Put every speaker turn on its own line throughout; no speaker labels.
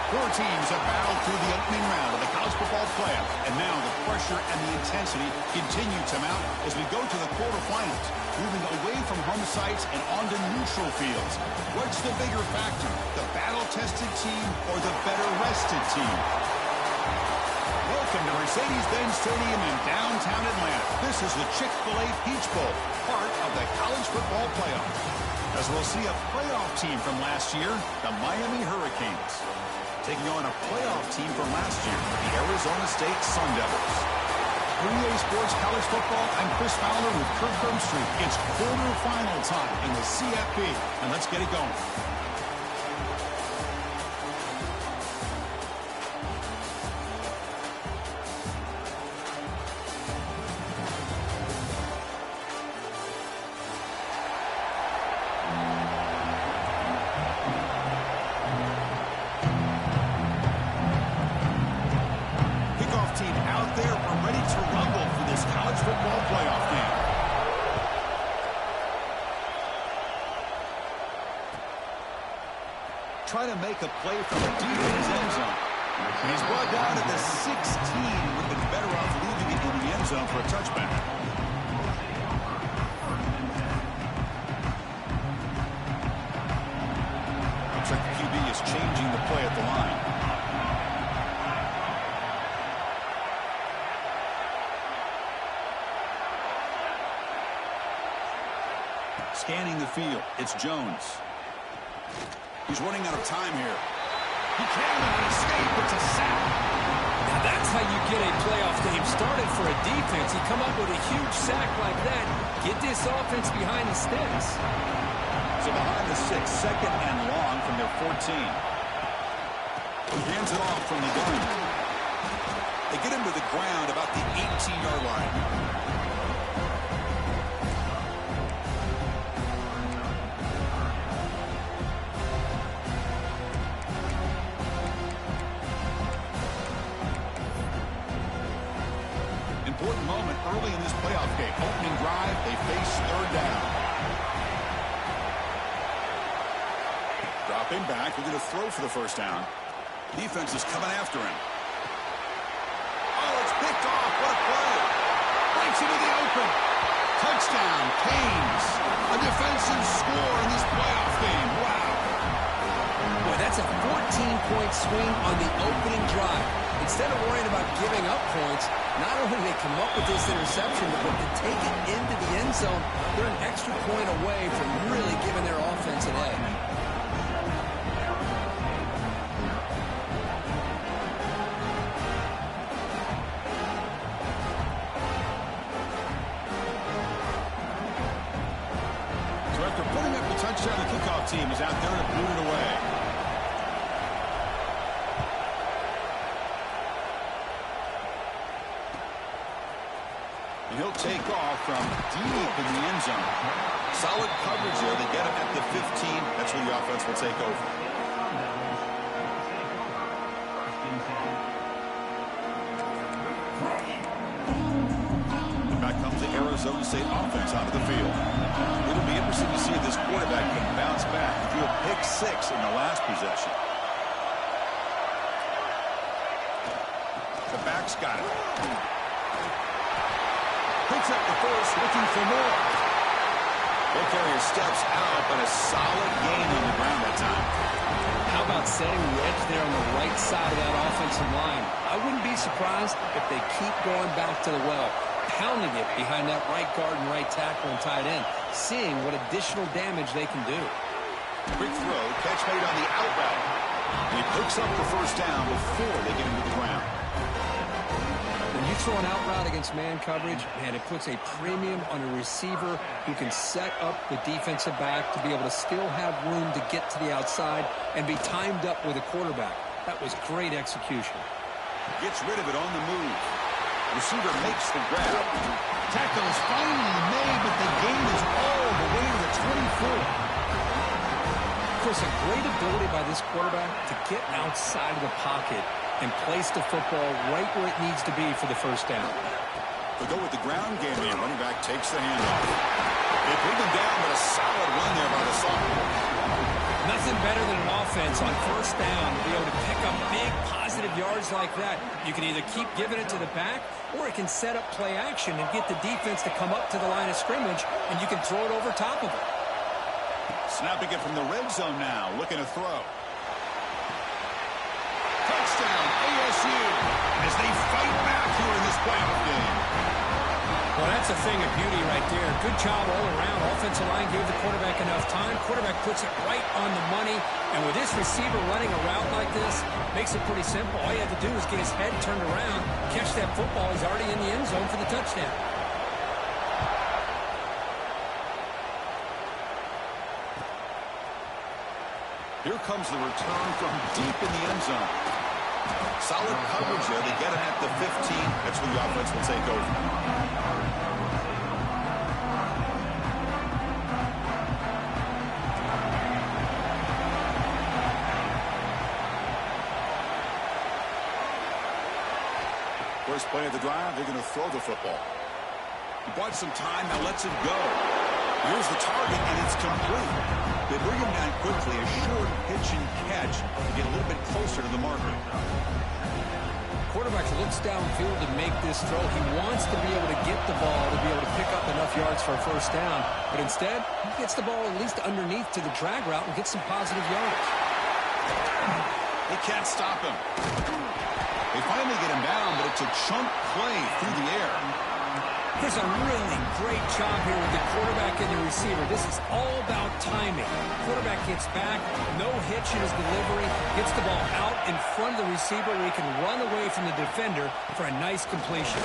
Four teams have battled through the opening round of the college football playoff, and now the pressure and the intensity continue to mount as we go to the quarterfinals, moving away from home sites and onto neutral fields. What's the bigger factor, the battle-tested team or the better-rested team? Welcome to Mercedes-Benz Stadium in downtown Atlanta. This is the Chick-fil-A Peach Bowl, part of the college football playoff. As we'll see a playoff team from last year, the Miami Hurricanes, taking on a playoff team from last year, the Arizona State Sun Devils. For EA Sports College Football, I'm Chris Fowler with Kirk Herbstreit. It's quarterfinal time in the CFP, and let's get it going. Trying to make a play from the deep in his end zone. He's brought down at the 16. Would have been better off leaving it in the end zone for a touchback. Looks like the QB is changing the play at the line. Scanning the field, it's Jones. He's running out of time here. He can't escape. It's a sack.
Now that's how you get a playoff game started for a defense. You come up with a huge sack like that. Get this offense behind the sticks.
So behind the 6, second and long from their 14. He hands it off from the gun. They get him to the ground about the 18-yard line. Important moment early in this playoff game. Opening drive, they face third down. Dropping back, we're going to throw for the first down. Defense is coming after him. Oh, it's picked off. What a play. Breaks into the open. Touchdown, Canes. A defensive score in this playoff game. Wow.
Boy, that's a 14-point swing on the opening drive. Instead of worrying about giving up points, not only do they come up with this interception, but to take it into the end zone, they're an extra point away from really giving their offense an edge.
So after putting up the touchdown, the kickoff team is out there to boot it away. He'll take off from deep in the end zone. Solid coverage there. They get him at the 15. That's where the offense will take over. And back comes the Arizona State offense onto the field. It'll be interesting to see if this quarterback can bounce back. He threw a pick 6 in the last possession. The back's got it. Picks up the first, looking for more. Ball carrier steps out, but a solid gain on the ground that time.
How about setting the edge there on the right side of that offensive line? I wouldn't be surprised if they keep going back to the well, pounding it behind that right guard and right tackle and tight end, seeing what additional damage they can do.
Quick throw, catch made on the out route. And he picks up the first down before they get him to the ground.
When you throw an out route against man coverage, man, it puts a premium on a receiver who can set up the defensive back to be able to still have room to get to the outside and be timed up with a quarterback. That was great execution.
Gets rid of it on the move. Receiver makes the grab. Tackle is finally made, but the gain is all the way to the 24.
Chris, a great ability by this quarterback to get outside of the pocket and place the football right where it needs to be for the first down.
They go with the ground game here. Running back takes the handoff. They put him down, but a solid run there by the sophomore.
Nothing better than an offense on first down to be able to pick up big positive yards like that. You can either keep giving it to the back, or it can set up play action and get the defense to come up to the line of scrimmage, and you can throw it over top of it.
Snapping it from the red zone now, looking to throw. Touchdown, ASU, as they fight back here in this playoff game.
Well, that's a thing of beauty right there. Good job all around. Offensive line gave the quarterback enough time. Quarterback puts it right on the money. And with this receiver running a route like this, makes it pretty simple. All you have to do is get his head turned around, catch that football. He's already in the end zone for the touchdown.
Here comes the return from deep in the end zone. Solid coverage there. They get him at the 15. That's where the offense will take over. First play of the drive, they're going to throw the football. He bought some time, now lets it go. Here's the target, and it's complete. They bring him down quickly, a short pitch and catch to get a little bit closer to the marker.
Quarterback looks downfield to make this throw. He wants to be able to get the ball to be able to pick up enough yards for a first down. But instead, he gets the ball at least underneath to the drag route and gets some positive yards.
They can't stop him. They finally get him down, but it's a chunk play through the air.
There's a really great job here with the quarterback and the receiver. This is all about timing. Quarterback gets back, no hitch in his delivery, gets the ball out in front of the receiver where he can run away from the defender for a nice completion.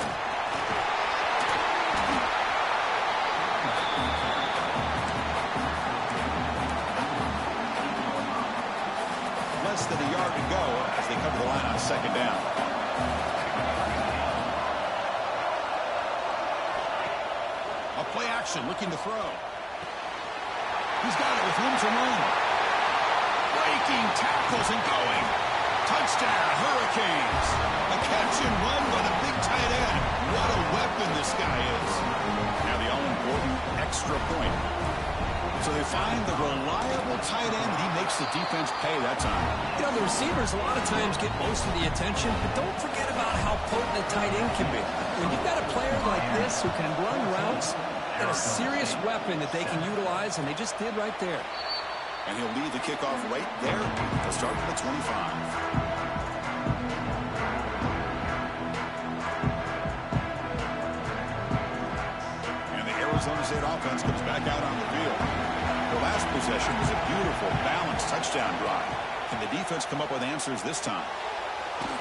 Less than a yard to go as they cover the line on second down. Play action, looking to throw. He's got it with room to run. Breaking tackles and going. Touchdown, Hurricanes. A catch and run by the big tight end. What a weapon this guy is. Now the all-important extra point. So they find the reliable tight end, and he makes the defense pay that time.
You know, the receivers a lot of times get most of the attention, but don't forget about how potent a tight end can be. When you've got a player like this who can run routes, got a serious weapon that they can utilize, and they just did right there.
And he'll lead the kickoff right there. They'll start at the 25. And the Arizona State offense comes back out on the field. The last possession was a beautiful, balanced touchdown drive. Can the defense come up with answers this time?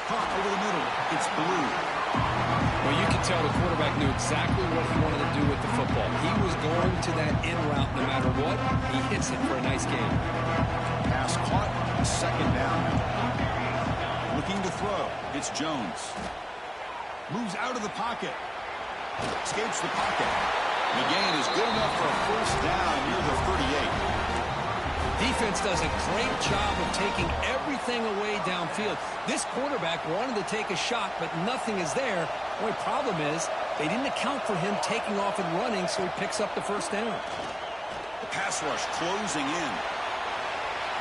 Caught over the middle. It's blue.
Well, you can tell the quarterback knew exactly what he wanted to do with the football. He was going to that in route no matter what. He hits it for a nice game.
Pass caught. Second down. Looking to throw. It's Jones. Moves out of the pocket. Escapes the pocket. The gain is good enough for a first down near the 38.
Defense does a great job of taking everything away downfield. This quarterback wanted to take a shot, but nothing is there. The only problem is they didn't account for him taking off and running, so he picks up the first down.
The pass rush closing in.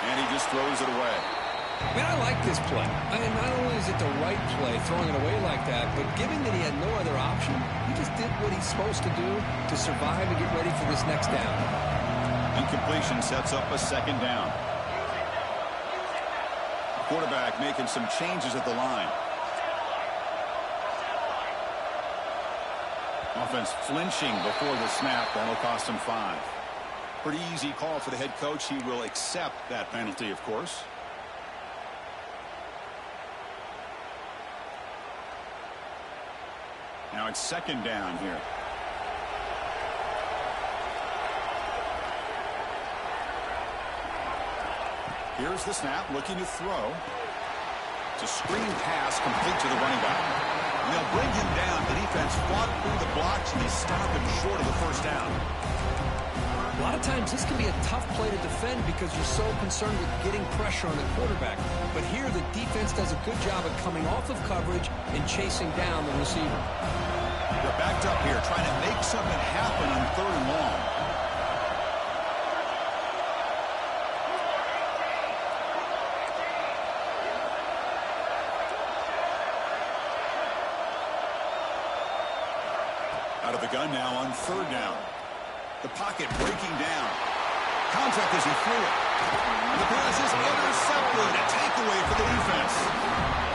And he just throws it away.
Man, I like this play. Not only is it the right play, throwing it away like that, but given that he had no other option, he just did what he's supposed to do to survive and get ready for this next down.
Incompletion sets up a second down. Quarterback making some changes at the line. Offense flinching before the snap. That'll cost him 5. Pretty easy call for the head coach. He will accept that penalty, of course. Now it's second down here. Here's the snap, looking to throw. It's a screen pass complete to the running back. And they'll bring him down. The defense fought through the blocks, and they stop him short of the first down.
A lot of times this can be a tough play to defend because you're so concerned with getting pressure on the quarterback. But here the defense does a good job of coming off of coverage and chasing down the receiver.
They're backed up here, trying to make something happen on 3rd and long. gun now on third down. The pocket breaking down. Contact as he threw it. The pass is intercepted. A takeaway for the defense.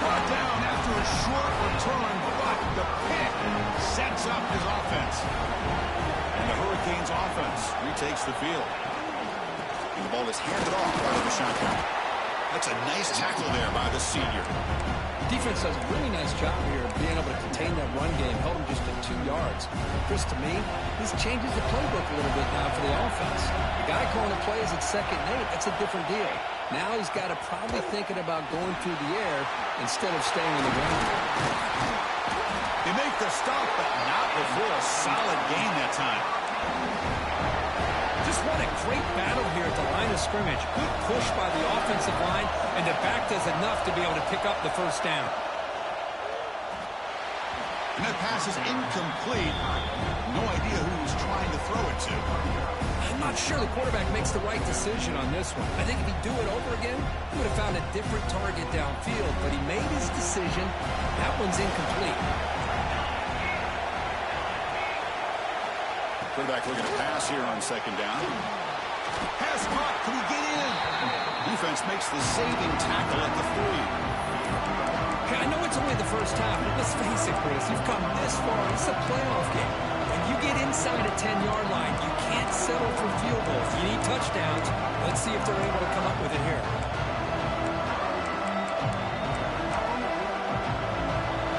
Brought down after a short return, but the pick sets up his offense. And the Hurricanes offense retakes the field. And the ball is handed off out of the shotgun. That's a nice tackle there by the senior.
Defense does a really nice job here of being able to contain that run game, held him just at 2 yards. Chris, to me, this changes the playbook a little bit now for the offense. The guy calling the plays at 2nd and 8, that's a different deal. Now he's got to probably thinking about going through the air instead of staying on the ground.
They make the stop, but not before a solid gain that time.
Just what a great battle here at the line of scrimmage. Good push by the offensive line, and the back does enough to be able to pick up the first down.
And that pass is incomplete. No idea who he's trying to throw it to.
I'm not sure the quarterback makes the right decision on this one. I think if he'd do it over again, he would have found a different target downfield, but he made his decision. That one's incomplete.
Quarterback looking to pass here on 2nd down. Pass caught. Can he get in? Defense makes the saving tackle at the 3.
Okay, I know it's only the first half, but let's face it, Chris. You've come this far. It's a playoff game. When you get inside a 10-yard line, you can't settle for field goals. You need touchdowns. Let's see if they're able to come up with it here.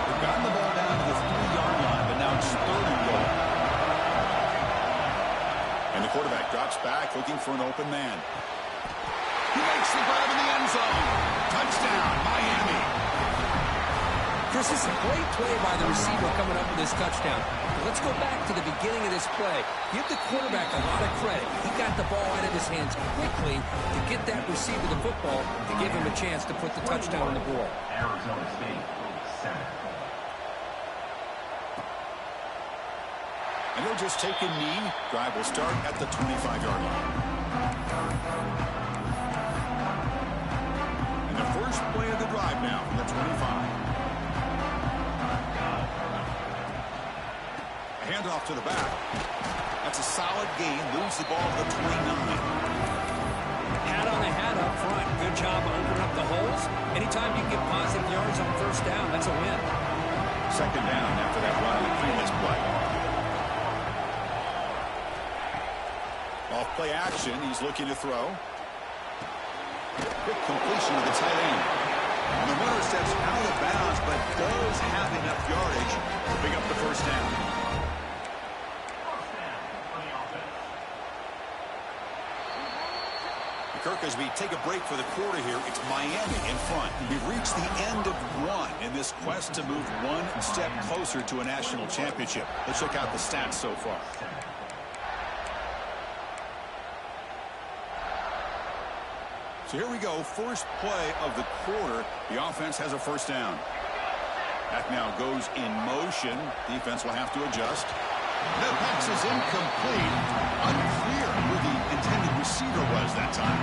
They've gotten the ball down to the 3-yard line, but now it's 3rd and goal. And the quarterback drops back, looking for an open man. He makes the grab in the end zone. Touchdown, Miami.
Chris, this is a great play by the receiver coming up with this touchdown. Let's go back to the beginning of this play. Give the quarterback a lot of credit. He got the ball out of his hands quickly to get that receiver the football to give him a chance to put the touchdown on the board.
Arizona State, 7.
And he'll just take a knee. Drive will start at the 25-yard line. And the first play of the drive now from the 25. A handoff to the back. That's a solid gain. Moves the ball to the 29.
Hat on a hat up front. Good job opening up the holes. Anytime you get positive yards on first down, that's a win.
2nd down after that run in the previous play. Off play action, he's looking to throw. Quick completion to the tight end. And the runner steps out of bounds, but does have enough yardage to pick up the first down. Kirk, as we take a break for the quarter here, it's Miami in front. We've reached the end of one in this quest to move one step closer to a national championship. Let's check out the stats so far. So here we go, first play of the quarter. The offense has a first down. That now goes in motion. Defense will have to adjust. The pass is incomplete. Unclear who the intended receiver was that time.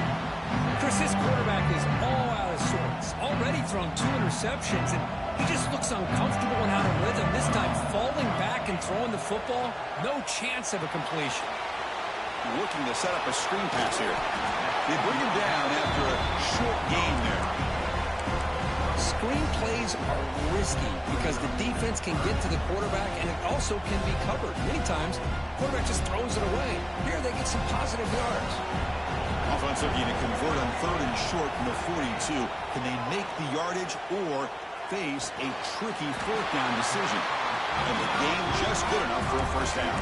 Chris, this quarterback is all out of sorts. Already thrown 2 interceptions, and he just looks uncomfortable and out of rhythm. This time falling back and throwing the football. No chance of a completion.
Looking to set up a screen pass here. They bring him down after a short gain there.
Screen plays are risky because the defense can get to the quarterback and it also can be covered. Many times, the quarterback just throws it away. Here they get some positive yards.
Offense looking to convert on 3rd and short from the 42. Can they make the yardage or face a tricky 4th down decision? And the game just good enough for a first down.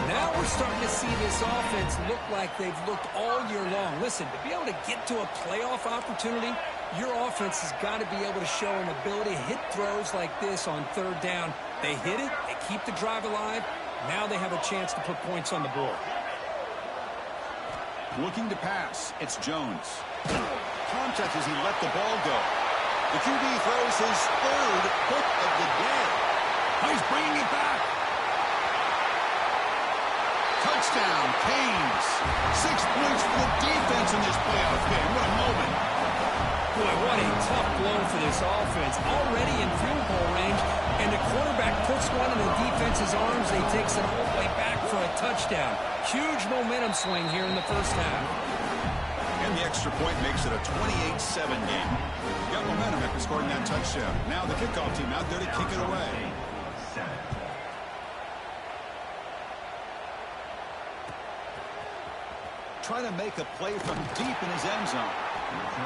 Now we're starting to see this offense look like they've looked all year long. Listen, to be able to get to a playoff opportunity, your offense has got to be able to show an ability to hit throws like this on 3rd down. They hit it, they keep the drive alive. Now they have a chance to put points on the board.
Looking to pass, it's Jones. Contact as he let the ball go. The QB throws his 3rd hook of the day. Oh, he's bringing it back. Touchdown, Canes. 6 points for the defense in this playoff game. What a moment.
Boy, what a tough blow for this offense, already in field goal range, and the quarterback puts one in the defense's arms, and he takes it all the way back for a touchdown. Huge momentum swing here in the first half.
And the extra point makes it a 28-7 game. Got momentum after scoring that touchdown. Now the kickoff team out there to kick it away. Trying to make a play from deep in his end zone.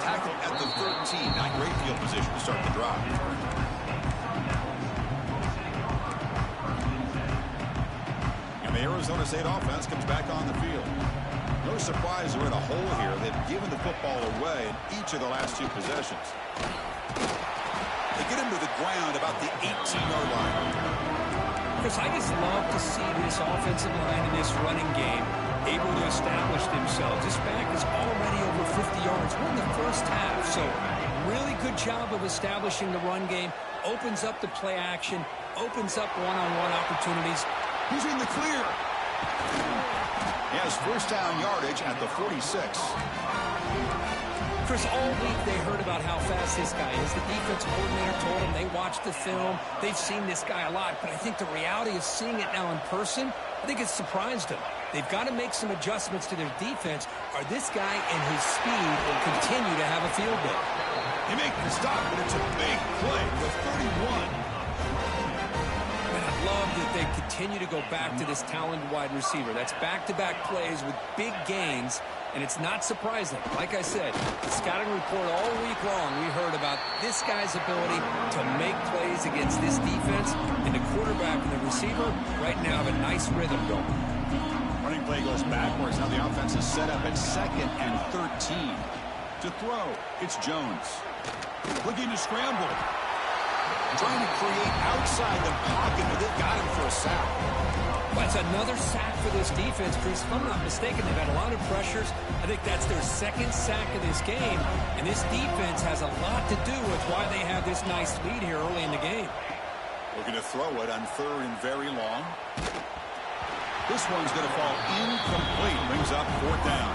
Tackle at the 13. Not great field position to start the drive. And the Arizona State offense comes back on the field. No surprise they're in a hole here. They've given the football away in each of the last two possessions. They get him to the ground about the 18-yard line.
Chris, I just love to see this offensive line in this running game able to establish themselves. This back is already over 50 yards. We're in the first half, so really good job of establishing the run game. Opens up the play action, opens up one-on-one opportunities.
He's in the clear. He has first down yardage at the 46.
Chris, all week they heard about how fast this guy is. The defensive coordinator told them they watched the film. They've seen this guy a lot, but I think the reality of seeing it now in person, I think it's surprised them. They've got to make some adjustments to their defense, or this guy and his speed will continue to have a field day.
They make the stop, but it's a big play with 31.
And I love that they continue to go back to this talented wide receiver. That's back-to-back plays with big gains, and it's not surprising. Like I said, the scouting report all week long, we heard about this guy's ability to make plays against this defense, and the quarterback and the receiver right now have a nice rhythm going.
Running play goes backwards. Now the offense is set up at 2nd and 13. To throw, it's Jones. Looking to scramble. Trying to create outside the pocket, but they've got him for a sack.
Well, it's another sack for this defense, Chris. If I'm not mistaken, they've had a lot of pressures. I think that's their second sack of this game, and this defense has a lot to do with why they have this nice lead here early in the game.
Looking to throw it on 3rd and very long. This one's going to fall incomplete. Brings up 4th down.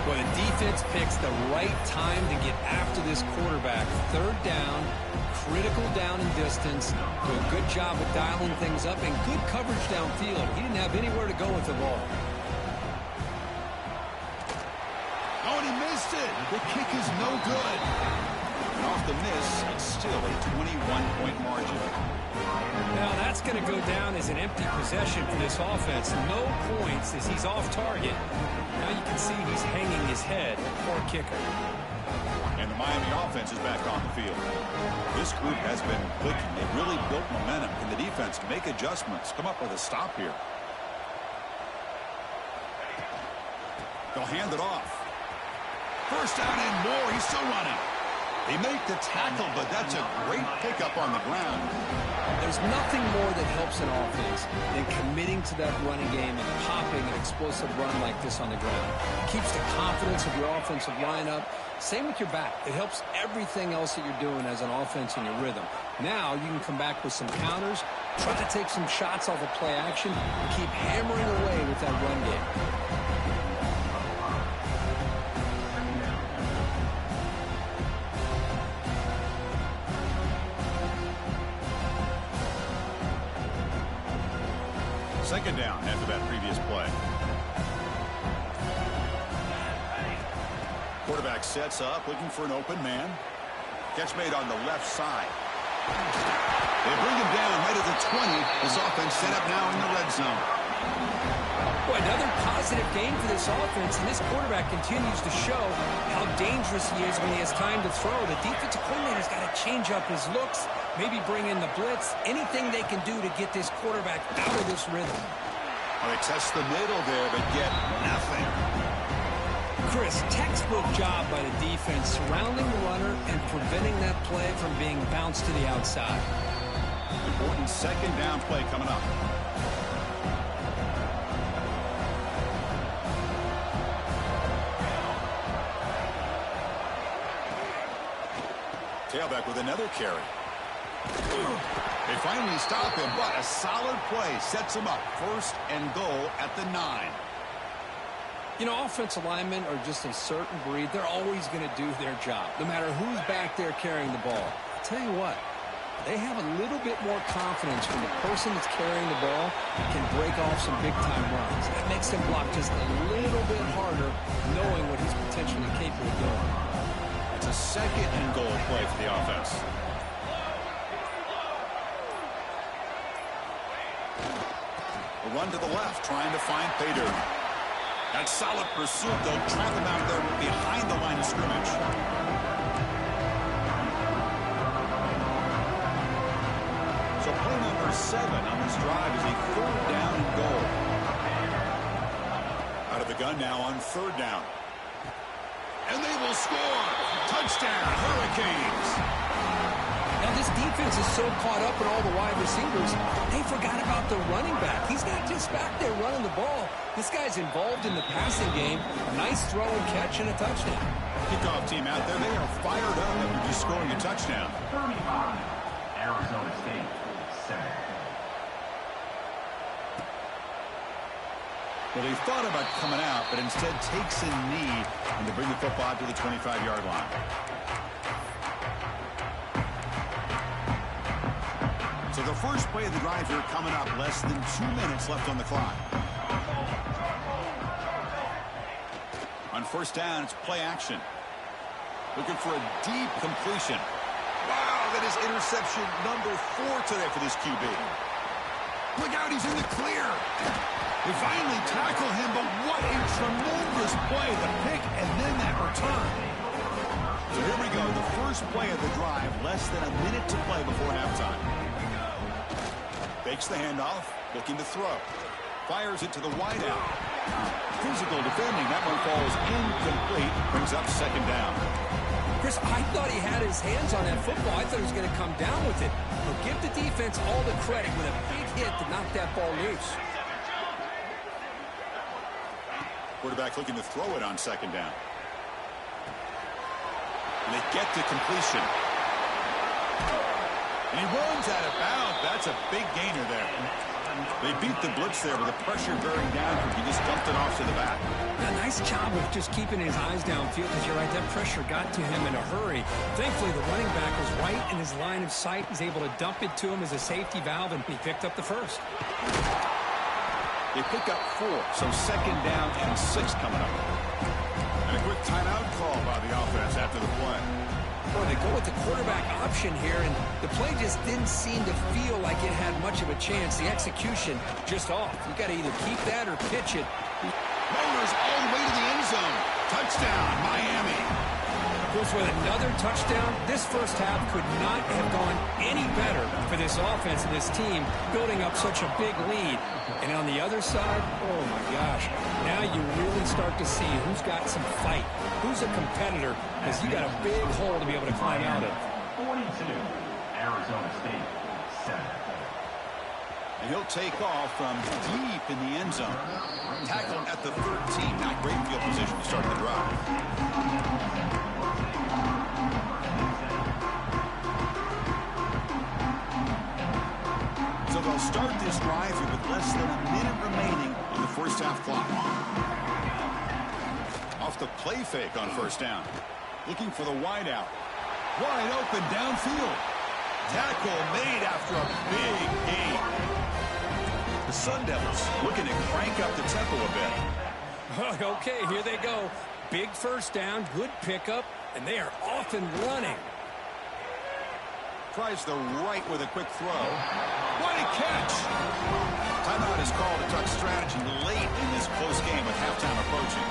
Well, the defense picks the right time to get after this quarterback. 3rd down, critical down and distance. Do a good job of dialing things up and good coverage downfield. He didn't have anywhere to go with the ball.
Oh, and he missed it. The kick is no good. And off the miss, it's still a 21-point margin.
Now that's going to go down as an empty possession for this offense. No points as he's off target. Now you can see he's hanging his head. Poor kicker.
And the Miami offense is back on the field. This group has been clicking. They've really built momentum. Can the defense make adjustments? Come up with a stop here. They'll hand it off. First down and more. He's still running. They make the tackle, but that's a great pickup on the ground.
There's nothing more that helps an offense than committing to that running game and popping an explosive run like this on the ground. It keeps the confidence of your offensive lineup. Same with your back. It helps everything else that you're doing as an offense in your rhythm. Now you can come back with some counters, try to take some shots off of play action, and keep hammering away with that run game.
Second down after that previous play. Quarterback sets up, looking for an open man. Catch made on the left side. They bring him down right at the 20. This offense set up now in the red zone.
Boy, another positive game for this offense, and this quarterback continues to show how dangerous he is when he has time to throw. The defensive coordinator's got to change up his looks, maybe bring in the blitz, anything they can do to get this quarterback out of this rhythm.
Well, they test the middle there, but get nothing.
Chris, textbook job by the defense surrounding the runner and preventing that play from being bounced to the outside.
Important second down play coming up. Tailback with another carry. They finally stop him, but a solid play sets him up. 1st and goal at the 9.
You know, offensive linemen are just a certain breed. They're always going to do their job, no matter who's back there carrying the ball. I'll tell you what, they have a little bit more confidence when the person that's carrying the ball can break off some big-time runs. That makes them block just a little bit harder, knowing what he's potentially capable of doing.
It's a second and goal play for the offense. A run to the left, trying to find Pater. That solid pursuit, they'll trap him out there behind the line of scrimmage. So play number 7 on this drive is a 3rd down and goal. Out of the gun now on 3rd down. And they will score. Touchdown, Hurricanes.
Now, this defense is so caught up in all the wide receivers, they forgot about the running back. He's not just back there running the ball. This guy's involved in the passing game. A nice throw and catch and a touchdown.
Kickoff team out there, they are fired up after just scoring a touchdown.
35, Arizona State, 7.
Well, he thought about coming out, but instead takes a knee and to bring the football to the 25-yard line. So the first play of the drive here coming up, less than 2 minutes left on the clock. On 1st down, it's play action. Looking for a deep completion. Wow, that is interception number 4 today for this QB. Look out, he's in the clear. They finally tackle him, but what a tremendous play. The pick and then that return. So here we go, the first play of the drive, less than a minute to play before halftime. Fakes the handoff, looking to throw. Fires it to the wideout. Physical defending, that one falls incomplete, brings up 2nd down.
Chris, I thought he had his hands on that football. I thought he was going to come down with it. But give the defense all the credit with a big hit to knock that ball loose.
Quarterback looking to throw it on 2nd down. And they get to completion. And he runs out of bounds. That's a big gainer there. They beat the blitz there with the pressure bearing down. He just dumped it off to the back.
A nice job of just keeping his eyes downfield, because you're right, that pressure got to him in a hurry. Thankfully, the running back was right in his line of sight. He's able to dump it to him as a safety valve, and he picked up the first.
They pick up 4, so 2nd down and 6 coming up. And a quick timeout call by the offense after the play.
Boy, they go with the quarterback option here, and the play just didn't seem to feel like it had much of a chance. The execution just off. You got to either keep that or pitch it.
Motors all the way to the end zone. Touchdown, Miami.
Goes with another touchdown. This first half could not have gone any better for this offense and this team, building up such a big lead. And on the other side, oh my gosh, now you really start to see who's got some fight, who's a competitor, because you got a big hole to be able to climb out of.
42, Arizona State, 7.
And he'll take off from deep in the end zone. Tackled at the 13. Not great field position to start the drive. So they'll start this drive here with less than a minute remaining in the first half clock. Off the play fake on 1st down. Looking for the wideout. Wide open downfield. Tackle made after a big gain. The Sun Devils looking to crank up the tempo a bit.
Okay, here they go. Big 1st down, good pickup, and they are off and running.
Tries the right with a quick throw. What a catch! Timeout is called to talk strategy late in this close game with halftime approaching.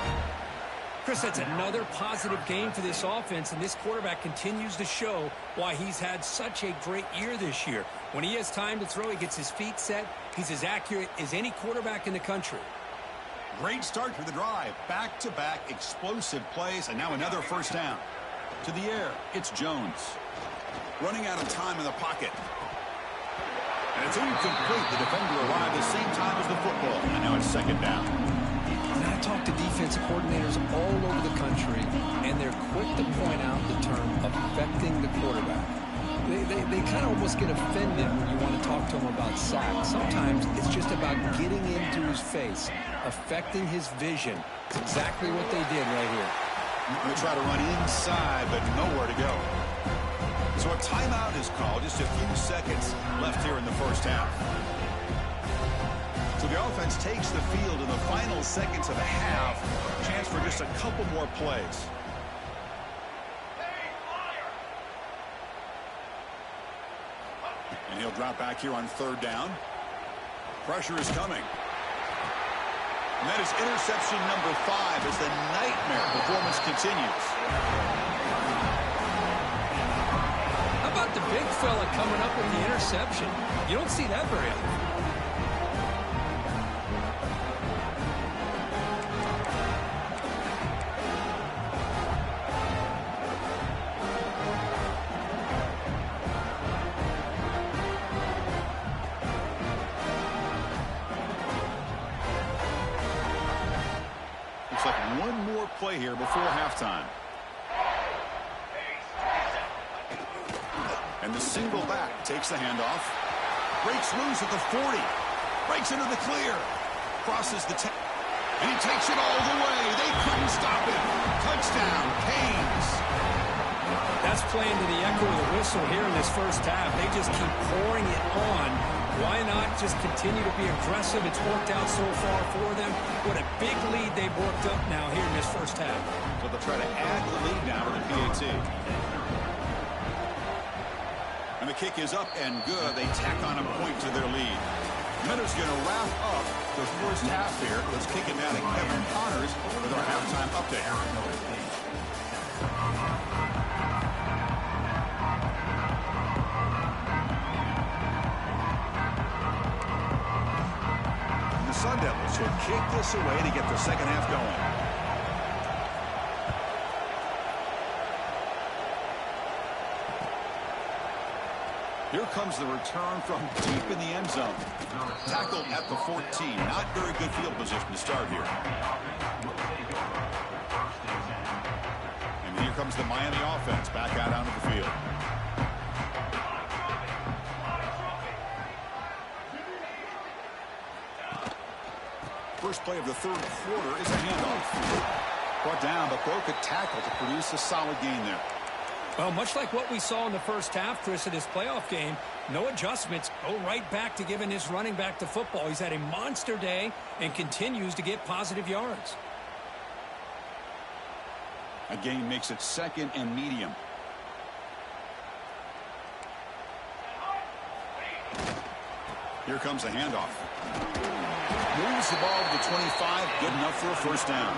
Chris, that's another positive game for this offense, and this quarterback continues to show why he's had such a great year this year. When he has time to throw, he gets his feet set. He's as accurate as any quarterback in the country.
Great start for the drive. Back-to-back explosive plays, and now another 1st down. To the air, it's Jones. Running out of time in the pocket. And it's incomplete. The defender arrived the same time as the football. And now it's 2nd down.
And I talk to defensive coordinators all over the country, and they're quick to point out the term affecting the quarterback. They kind of almost get offended when you want to talk to them about sacks. Sometimes it's just about getting into his face, affecting his vision. It's exactly what they did right here.
They try to run inside, but nowhere to go. So a timeout is called. Just a few seconds left here in the first half. So the offense takes the field in the final seconds of the half. Chance for just a couple more plays. And he'll drop back here on third down. Pressure is coming. And that is interception number 5 as the nightmare performance continues.
How about the big fella coming up with the interception? You don't see that very often.
Looks like one more play here before halftime. And the single back takes the handoff. Breaks loose at the 40. Breaks into the clear. Crosses the 10. And he takes it all the way. They couldn't stop him. Touchdown, Canes.
That's playing to the echo of the whistle here in this first half. They just keep pouring it on. Why not just continue to be aggressive? It's worked out so far for them. What a big lead they've worked up now here in this first half.
So they'll try to add the lead now to the PAT. And the kick is up and good. They tack on a point to their lead. Minutes going to wrap up the first half here. Let's kick it now to Kevin Connors with our halftime update. The Sun Devils should kick this away to get the second half going. Here comes the return from deep in the end zone. Tackled at the 14. Not very good field position to start here. And here comes the Miami offense back out onto the field. First play of the third quarter is a handoff. Brought down, but broke a tackle to produce a solid gain there.
Well, much like what we saw in the first half, Chris, in this playoff game, no adjustments. Go right back to giving his running back the football. He's had a monster day and continues to get positive yards.
A gain makes it second and medium. Here comes the handoff. Moves the ball to the 25. Good enough for a first down.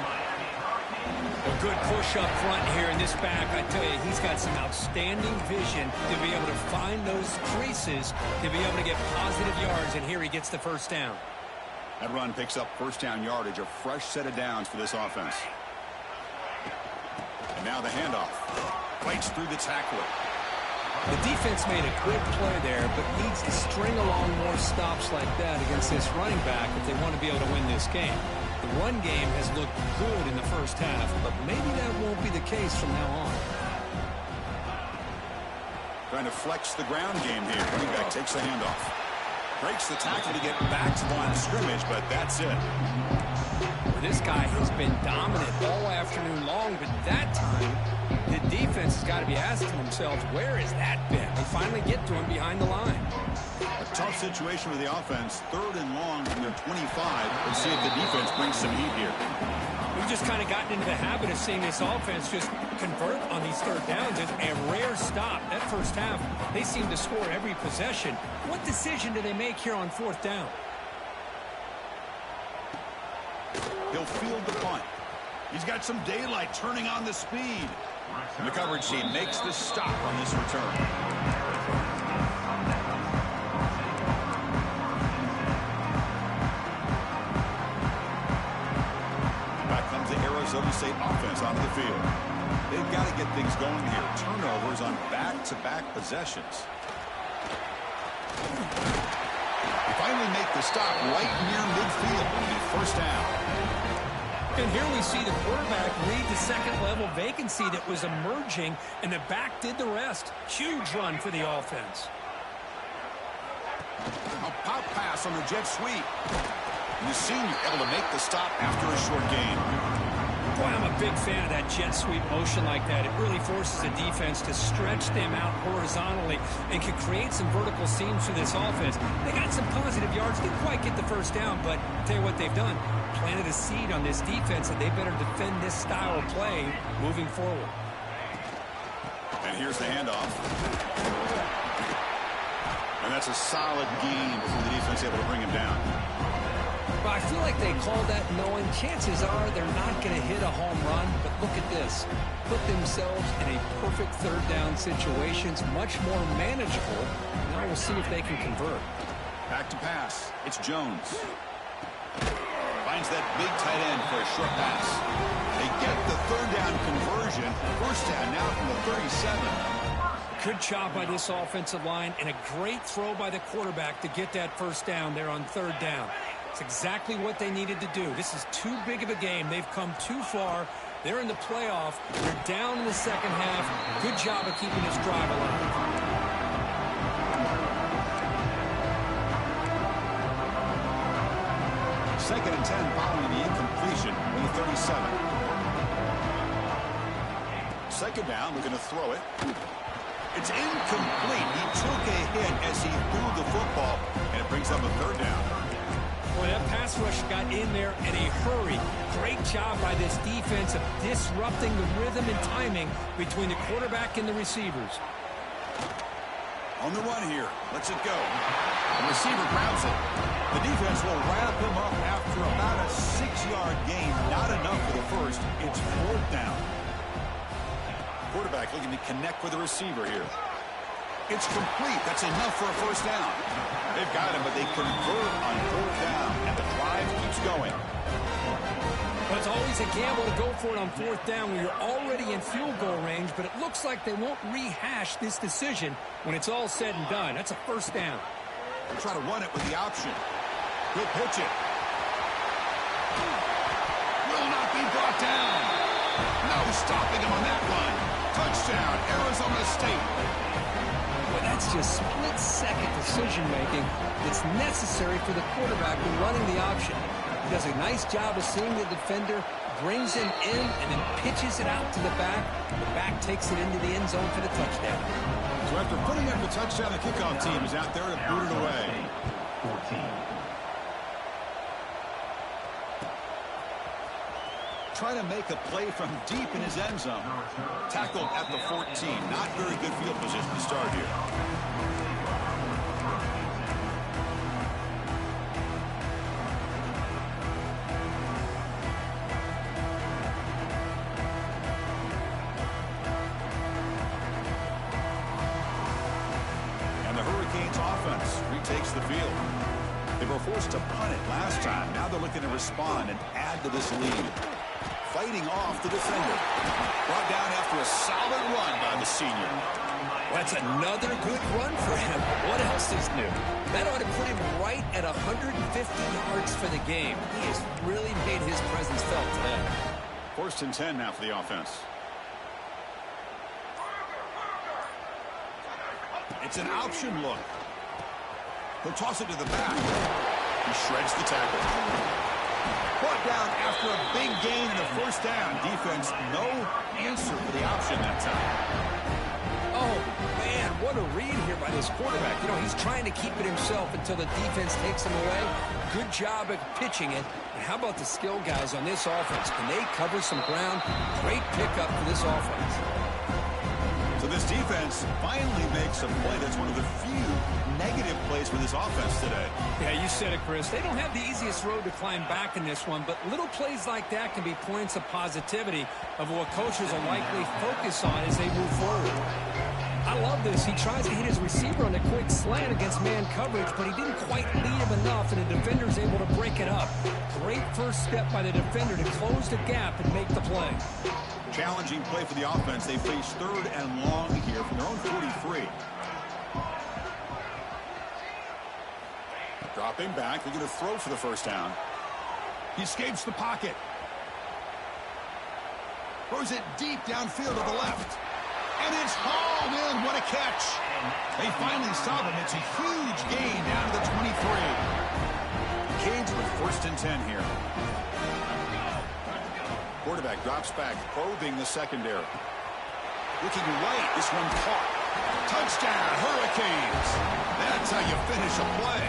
A good push up front here in this back. I tell you, he's got some outstanding vision to be able to find those creases, to be able to get positive yards, and here he gets the first down.
That run picks up first down yardage, a fresh set of downs for this offense. And now the handoff. Breaks through the tackler.
The defense made a good play there, but needs to string along more stops like that against this running back if they want to be able to win this game. The run game has looked good in the first half, but maybe that won't be the case from now on.
Trying to flex the ground game here. Running back takes the handoff. Breaks the tackle to get back to the line of scrimmage, but that's it.
This guy has been dominant all afternoon long, but that time, the defense has got to be asking themselves, where has that been? They finally get to him behind the line.
A tough situation with the offense. Third and long from their 25. Let's see if the defense brings some heat here.
We've just kind of gotten into the habit of seeing this offense just convert on these third downs. It's a rare stop. That first half, they seem to score every possession. What decision do they make here on fourth down?
He'll field the punt. He's got some daylight turning on the speed. And the coverage team makes the stop on this return. Back comes the Arizona State offense onto the field. They've got to get things going here. Turnovers on back-to-back possessions. They finally make the stop right near midfield. And first down.
And here we see the quarterback read the second-level vacancy that was emerging, and the back did the rest. Huge run for the offense.
A pop pass on the jet sweep. And the senior able to make the stop after a short gain.
Boy, I'm a big fan of that jet sweep motion like that. It really forces the defense to stretch them out horizontally and can create some vertical seams for this offense. They got some positive yards. Didn't quite get the first down, but I'll tell you what they've done. Planted a seed on this defense, and they better defend this style of play moving forward.
And here's the handoff. And that's a solid gain before the defense able to bring him down.
Well, I feel like they called that knowing chances are they're not going to hit a home run, but look at this. Put themselves in a perfect third down situation. It's much more manageable. Now we'll see if they can convert.
Back to pass. It's Jones. Finds that big tight end for a short pass. They get the third down conversion. First down now from the 37.
Good job by this offensive line, and a great throw by the quarterback to get that first down there on third down. It's exactly what they needed to do. This is too big of a game. They've come too far. They're in the playoff. They're down in the second half. Good job of keeping this drive alive.
Second and 10 following the incompletion on the 37. Second down, looking to throw it. It's incomplete. He took a hit as he threw the football, and it brings up a third down.
Boy, that pass rush got in there in a hurry. Great job by this defense of disrupting the rhythm and timing between the quarterback and the receivers.
On the run here. Lets it go. The receiver grabs it. The defense will wrap him up after about a 6-yard gain. Not enough for the first. It's fourth down. Quarterback looking to connect with the receiver here. It's complete. That's enough for a first down. They've got him, but they convert on fourth down, and the drive keeps going.
Well, it's always a gamble to go for it on fourth down when you're already in field goal range, but it looks like they won't rehash this decision when it's all said and done. That's a first down.
They'll try to run it with the option. He'll pitch it. Will not be brought down. No stopping him on that one. Touchdown, Arizona State.
Well, that's just split-second decision-making that's necessary for the quarterback when running the option. He does a nice job of seeing the defender, brings him in, and then pitches it out to the back. The back takes it into the end zone for the touchdown.
So after putting up the touchdown, the kickoff team is out there to boot it away.
14.
Trying to make a play from deep in his end zone. Tackled at the 14. Not very good field position to start here. And the Hurricanes offense retakes the field. They were forced to punt it last time. Now they're looking to respond and add to this lead. Fighting off the defender. Brought down after a solid run by the senior.
Well, that's another good run for him. What else is new? That ought to put him right at 150 yards for the game. He has really made his presence felt today.
First and 10 now for the offense. It's an option look. He'll toss it to the back. He shreds the tackle. Brought down after a big gain in the first down. Defense, no answer for the option that time.
Oh, man, what a read here by this quarterback. You know, he's trying to keep it himself until the defense takes him away. Good job at pitching it. And how about the skill guys on this offense? Can they cover some ground? Great pickup for this offense.
So this defense finally makes a play. That's one of the few negative plays for this offense today.
Yeah, you said it, Chris. They don't have the easiest road to climb back in this one, but little plays like that can be points of positivity of what coaches will likely focus on as they move forward. I love this. He tries to hit his receiver on a quick slant against man coverage, but he didn't quite lead him enough, and the defender's able to break it up. Great first step by the defender to close the gap and make the play.
Challenging play for the offense. They face third and long here from their own 43. Dropping back. They're going to throw for the first down. He escapes the pocket. Throws it deep downfield to the left. And it's hauled in. What a catch. They finally stop him. It's a huge gain down to the 23. Canes with 1st and 10 here. Quarterback drops back, probing the secondary. Looking right. This one caught. Touchdown, Hurricanes. That's how you finish a play.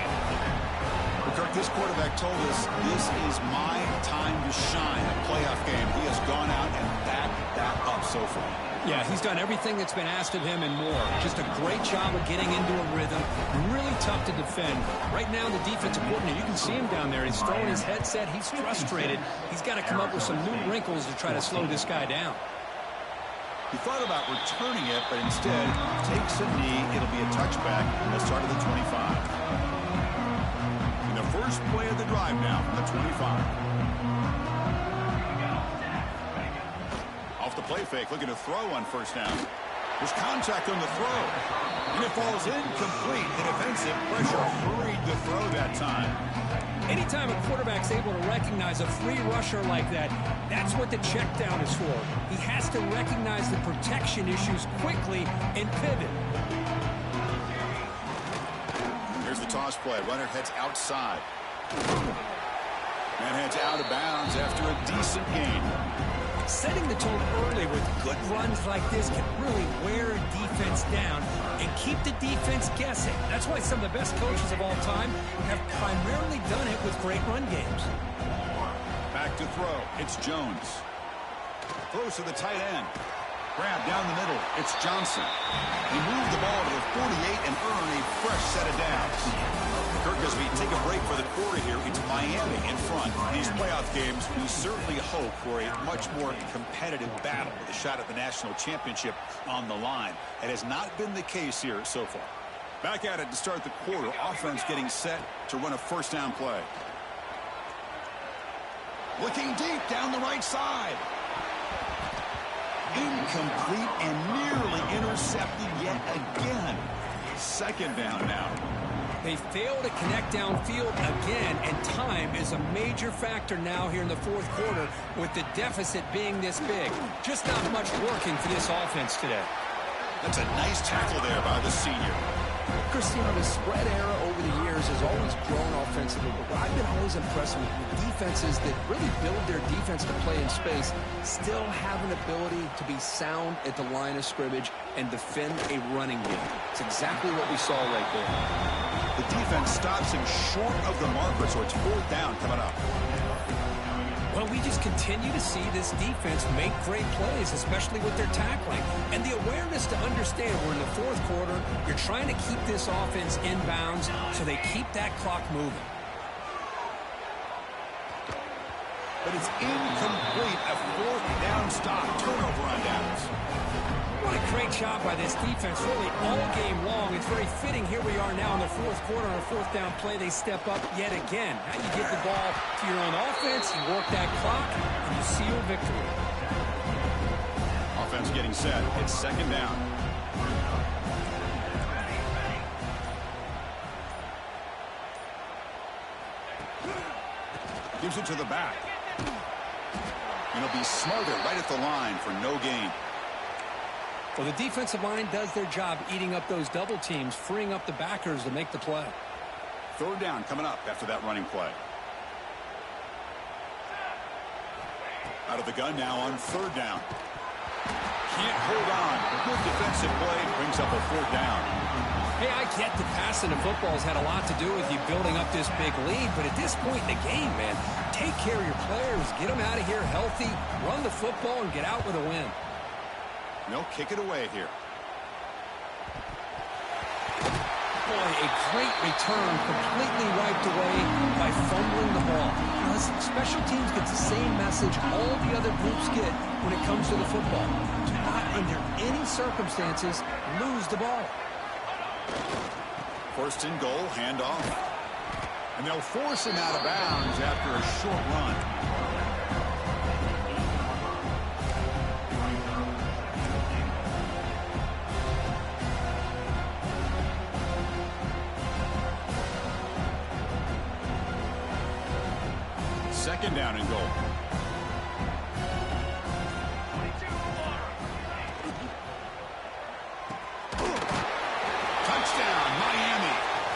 Kirk, this quarterback told us this is my time to shine, a playoff game. He has gone out and backed that up so far.
Yeah, he's done everything that's been asked of him and more. Just a great job of getting into a rhythm. Really tough to defend. Right now, the defensive coordinator, you can see him down there. He's throwing his headset. He's frustrated. He's got to come up with some new wrinkles to try to slow this guy down.
He thought about returning it, but instead takes a knee. It'll be a touchback. They'll start at the 25. In the first play of the drive now from the 25. Off the play fake, looking to throw on 1st down. There's contact on the throw. And it falls incomplete. The defensive pressure hurried the throw that time.
Anytime a quarterback's able to recognize a free rusher like that, that's what the check down is for. He has to recognize the protection issues quickly and pivot.
Here's the toss play. Runner heads outside. And heads out of bounds after a decent gain.
Setting the tone early with good runs like this can really wear a defense down and keep the defense guessing. That's why some of the best coaches of all time have primarily done it with great run games.
Back to throw. It's Jones. Throws to the tight end. Grab down the middle. It's Johnson. He moved the ball to the 48 and earned a fresh set of downs. Kirk, as we take a break for the quarter here, it's Miami in front. These playoff games, we certainly hope for a much more competitive battle with a shot at the national championship on the line. It has not been the case here so far. Back at it to start the quarter. Offense getting set to run a 1st down play. Looking deep down the right side. Incomplete and nearly intercepted yet again. 2nd down now.
They fail to connect downfield again, and time is a major factor now here in the 4th quarter with the deficit being this big. Just not much working for this offense today.
That's a nice tackle there by the senior.
Cristiano, the spread era over the years has always grown offensively, but I've been always impressed with defenses that really build their defense to play in space, still have an ability to be sound at the line of scrimmage and defend a running game. It's exactly what we saw right there.
The defense stops him short of the marker, so it's 4th down coming up.
Well, we just continue to see this defense make great plays, especially with their tackling. And the awareness to understand we're in the 4th quarter, you're trying to keep this offense in bounds so they keep that clock moving.
But it's incomplete. A 4th down stop. Turnover on downs.
What a great job by this defense, really all game long. It's very fitting. Here we are now in the 4th quarter on a 4th down play. They step up yet again. Now you give the ball to your own offense, you work that clock, and you seal victory.
Offense getting set. It's 2nd down. Gives it to the back. And he'll be smothered right at the line for no gain.
Well, the defensive line does their job eating up those double teams, freeing up the backers to make the play.
3rd down coming up after that running play. Out of the gun now on 3rd down. Can't hold on. Good defensive play brings up a 4th down.
Hey, I get the passing of football has had a lot to do with you building up this big lead, but at this point in the game, man, take care of your players, get them out of here healthy, run the football, and get out with a win.
They'll kick it away here.
Boy, a great return, completely wiped away by fumbling the ball. You know, special teams gets the same message all the other groups get when it comes to the football. Do not, under any circumstances, lose the ball.
1st and goal, handoff. And they'll force him out of bounds after a short run. Second down and goal.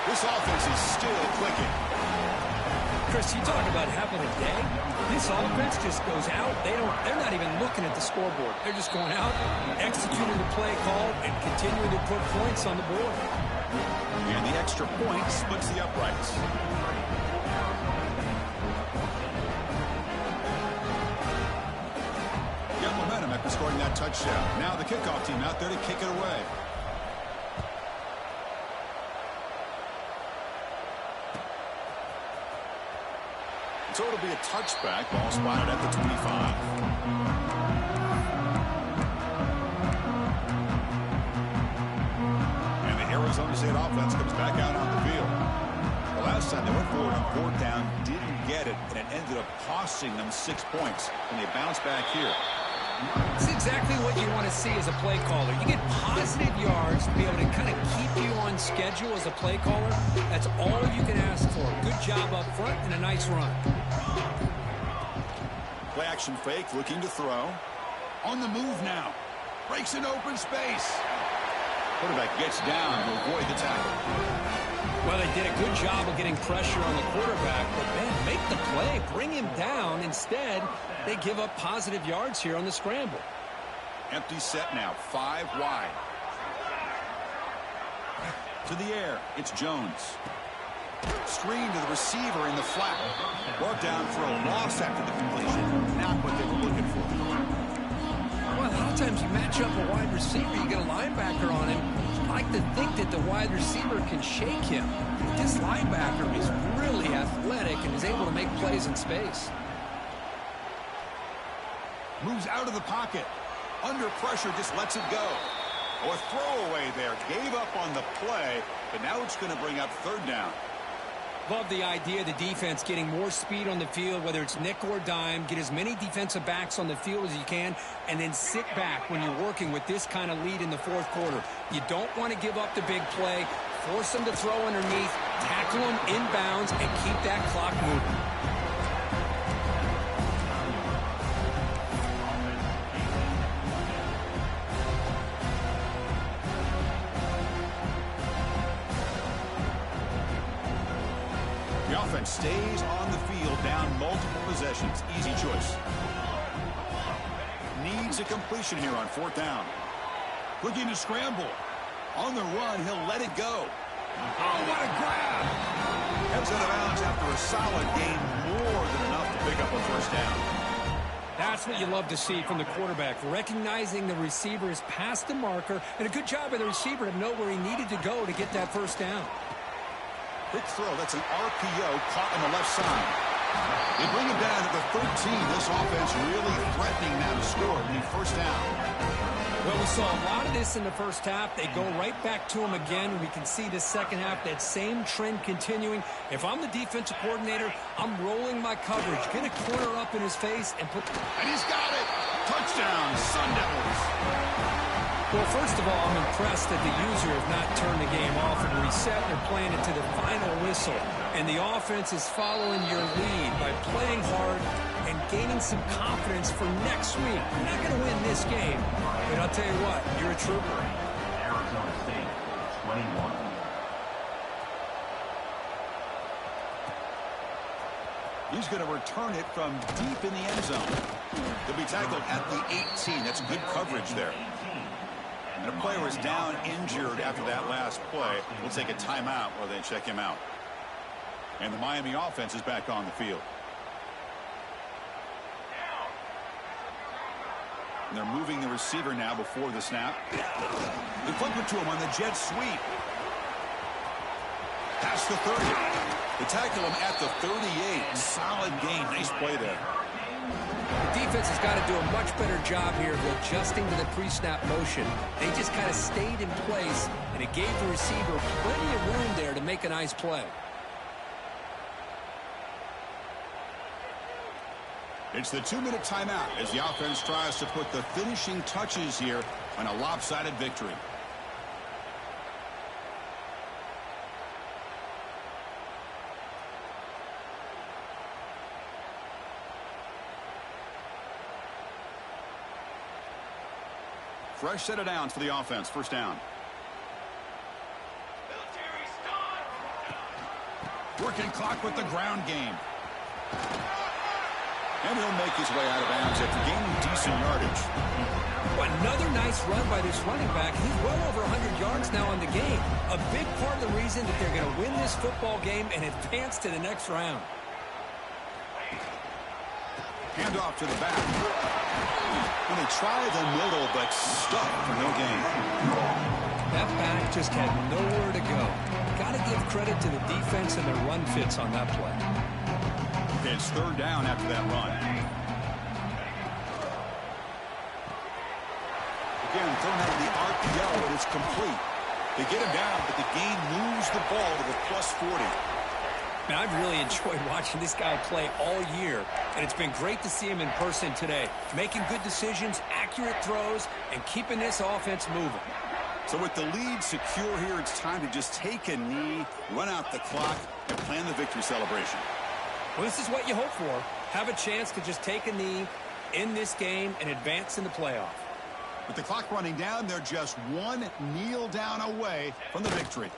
This offense is still clicking.
Chris, you talk about having a day. This offense just goes out. They're not even looking at the scoreboard. They're just going out, executing the play call, and continuing to put points on the board.
And the extra point splits the uprights. Got momentum after scoring that touchdown. Now the kickoff team out there to kick it away. So it'll be a touchback. Ball spotted at the 25. And the Arizona State offense comes back out on the field. The last time they went forward on fourth down, didn't get it, and it ended up costing them 6 points. And they bounce back here.
It's exactly what you want to see as a play caller. You get positive yards to be able to kind of keep you on schedule as a play caller. That's all you can ask for. Good job up front and a nice run.
Play action fake, looking to throw. On the move now. Breaks an open space. Quarterback gets down to avoid the tackle.
Well, they did a good job of getting pressure on the quarterback, but man, make the play, bring him down. Instead, they give up positive yards here on the scramble.
Empty set now, 5 wide. To the air, it's Jones. Screen to the receiver in the flat. Brought down for a loss after the completion. Not what they were looking for.
Well, a lot of times you match up a wide receiver, you get a linebacker on him. I like to think that the wide receiver can shake him. But this linebacker is really athletic and is able to make plays in space.
Moves out of the pocket. Under pressure, just lets it go. Or throwaway there. Gave up on the play, but now it's going to bring up third down.
Love the idea of the defense getting more speed on the field, whether it's nickel or dime. Get as many defensive backs on the field as you can, and then sit back when you're working with this kind of lead in the fourth quarter. You don't want to give up the big play. Force them to throw underneath, tackle them inbounds, and keep that clock moving.
The offense stays on the field, down multiple possessions. Easy choice. Needs a completion here on fourth down. Looking to scramble. On the run, he'll let it go. Oh, what a grab! Heads out of bounds after a solid gain, more than enough to pick up a first down.
That's what you love to see from the quarterback, recognizing the receiver is past the marker, and a good job by the receiver to know where he needed to go to get that first down.
Quick throw. That's an RPO caught on the left side. They bring him down at the 13. This offense really threatening now to score a new first down.
Well, we saw a lot of this in the first half. They go right back to him again. We can see the second half, that same trend continuing. If I'm the defensive coordinator, I'm rolling my coverage. Get a corner up in his face and put...
And he's got it! Touchdown, Sun Devils!
Well, first of all, I'm impressed that the user has not turned the game off and reset. They're playing it to the final whistle. And the offense is following your lead by playing hard and gaining some confidence for next week. You're not going to win this game, but I'll tell you what, you're a trooper.
Arizona State, 21.
He's going to return it from deep in the end zone. He'll be tackled at the 18. That's good coverage there. And a player is down injured after that last play. We'll take a timeout while they check him out. And the Miami offense is back on the field. And they're moving the receiver now before the snap. They flip it to him on the jet sweep. Past the 30. They tackle him at the 38. Solid gain. Nice play there.
The defense has got to do a much better job here of adjusting to the pre-snap motion. They just kind of stayed in place, and it gave the receiver plenty of room there to make a nice play.
It's the 2-minute timeout as the offense tries to put the finishing touches here on a lopsided victory. Fresh set of downs for the offense. First down. Working clock with the ground game. And he'll make his way out of bounds after gaining decent yardage.
Another nice run by this running back. He's well over 100 yards now in the game. A big part of the reason that they're going to win this football game and advance to the next round.
Hand off to the back. And they try the middle, but stuck for no gain.
That back just had nowhere to go. Got to give credit to the defense and their run fits on that play.
It's third down after that run. Again, thrown out of the RPO, and it's complete. They get him down, but the game moves the ball to the +40.
Man, I've really enjoyed watching this guy play all year, and it's been great to see him in person today. Making good decisions, accurate throws, and keeping this offense moving.
So with the lead secure here, it's time to just take a knee, run out the clock, and plan the victory celebration.
Well, this is what you hope for. Have a chance to just take a knee in this game and advance in the playoff.
With the clock running down, they're just one kneel down away from the victory.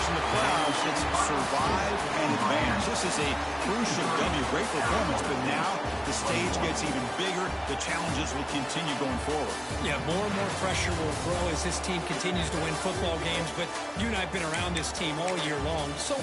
In the playoffs, it's survive and advance. This is a crucial W. Great performance, but now the stage gets even bigger. The challenges will continue going forward.
Yeah, more and more pressure will grow as this team continues to win football games, but you and I have been around this team all year long, so